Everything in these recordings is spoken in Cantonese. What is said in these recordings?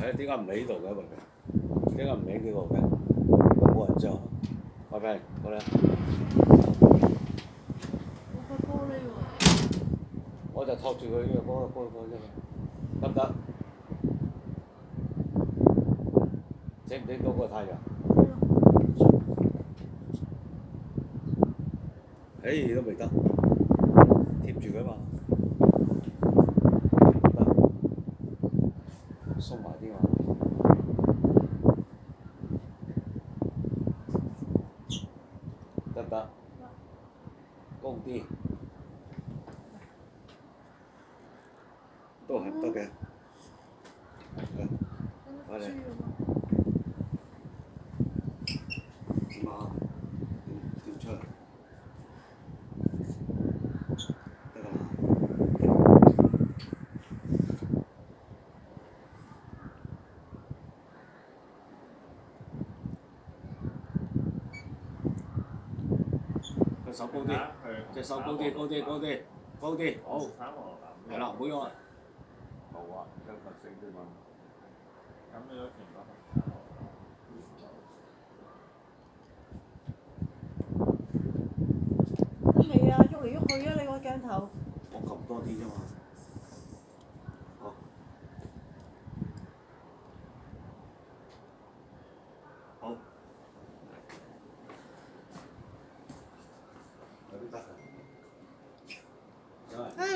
係點解唔喺呢度嘅喂？點解唔喺呢度嘅？冇人知啊！喂喂，過嚟。我塊玻璃喎。我就托住佢呢個玻啫嘛，得唔得？整唔整到個太陽？誒都未得，貼住佢嘛。得，鬆埋啲嘛。得唔得？高啲，都係唔得嘅。快嚟。點啊？點出嚟？得啦。隻手高啲，隻手高啲，高啲，高啲，高啲，好。係啦，唔好喐啊。好啊，一個醒啫嘛。咁你都見到。未啊，喐嚟喐去啊！你個鏡頭。我撳多啲啫嘛。好。好。有啲得㗎。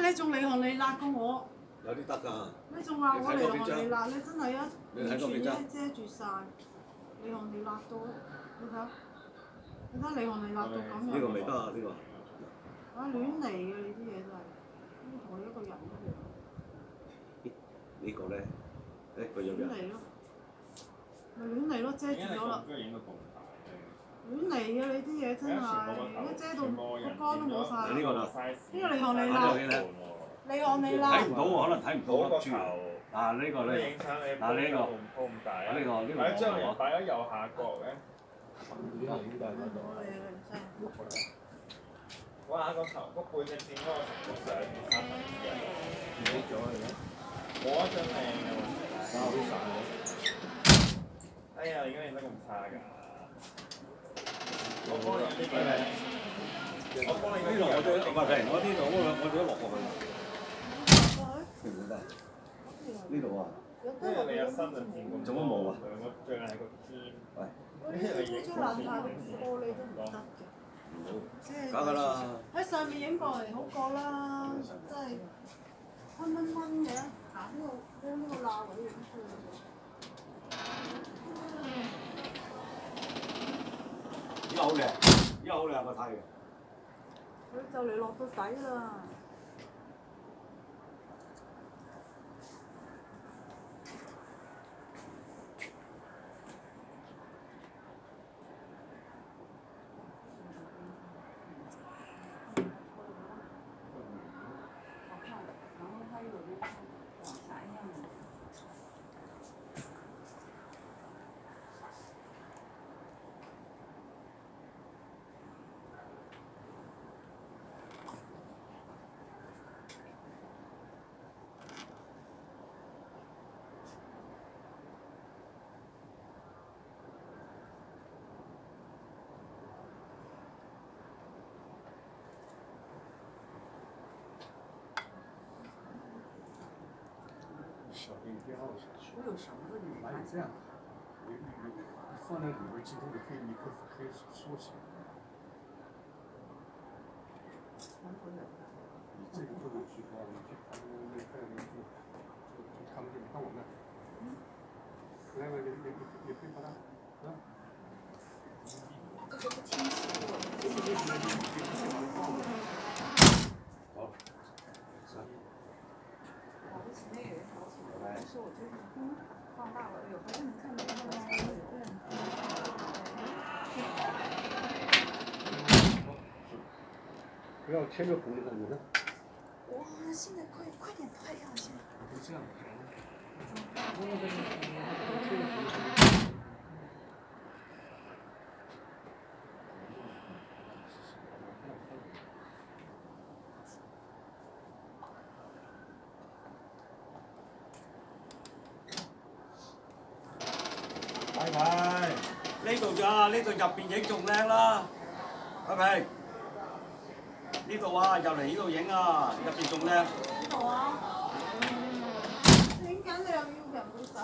你仲離行離辣過我。有啲得㗎。你仲話我離行離辣，你真係啊！你睇過未啫？遮住晒，離行離辣到，你睇，你睇離行離辣到咁樣。呢個未得啊！呢個。亂嚟嘅你啲嘢真係，同你一個人一樣。呢個咧，佢有亂嚟咯，咪亂嚟咯，遮住咗啦。亂嚟嘅你啲嘢真係，一遮到個光都冇晒。呢個啦。呢個離行離辣。離行離辣。睇唔到喎，可能睇唔到粒珠。嗱呢個咧，嗱呢個，呢個係將人擺喺右下角嘅。哇！個頭個背脊佔嗰個成個相3分之一。唔記咗嚟嘅。冇一張靚嘅喎。好曬。哎呀！你而家影得咁差㗎？我幫你呢個咧。我幫你呢度我都唔係，我呢度我哋都落過去。唔得。呢度啊。因為你有新嘅線咁。做乜冇啊？我最係個肩。喂。呢張爛塊玻璃都唔得嘅。假㗎啦！喺上面影過嚟好過啦，真係昏蚊蚊嘅。嗱呢個罅位影出嚟。依家好靚，依家好靚個太陽。佢就嚟落到底啦。我有绳子，你拿这样，你放在里边，今天你可以缩起来。你这个不能去看，你去看那就看不见，你看我那。来，你可以把它，啊。这个不清晰。好。但是我就是放大了，有的人看不见。不要贴着红的，你看。哇，现在快点拍呀！现在。不是这样。住啊！呢度入邊影仲靚啦，阿平。呢度啊，入嚟呢度影啊，入邊仲靚。邊度啊？影緊你又要人哋走？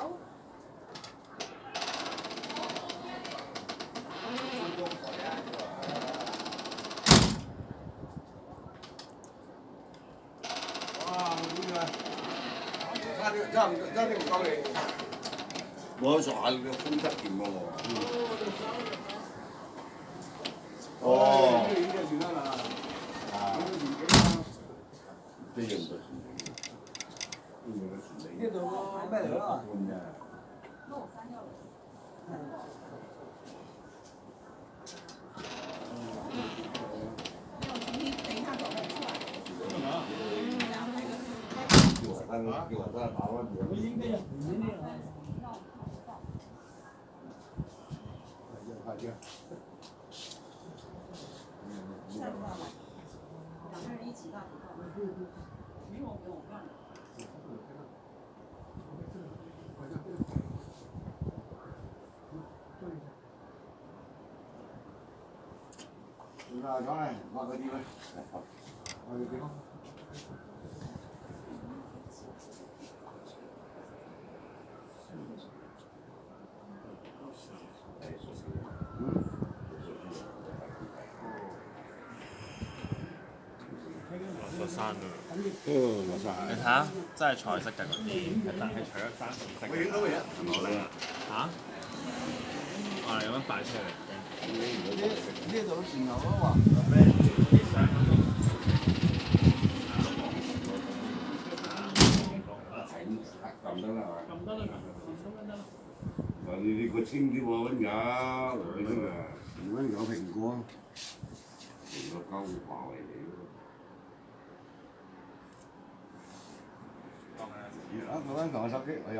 哇！差啲唔夠你。我傻下你個風質掂喎。哦。呢個算啦。啊。這樣不行。呢度個咩嚟啊？给我再打完我应该快点。两个人一起大体操，没有给我干的。那当然，那个地方，那个地方。落山啊！落山。你睇下，真係彩色嘅嗰啲，但係除咗山紅色。我影到未啊？冇啦。嚇？我哋咁樣擺出嚟。呢度前後啊嘛。咁得啦，咁得啦，你個清啲喎，溫柔，溫柔蘋果，蘋果溝華為嚟喎。而家嗰間同我手機，我又。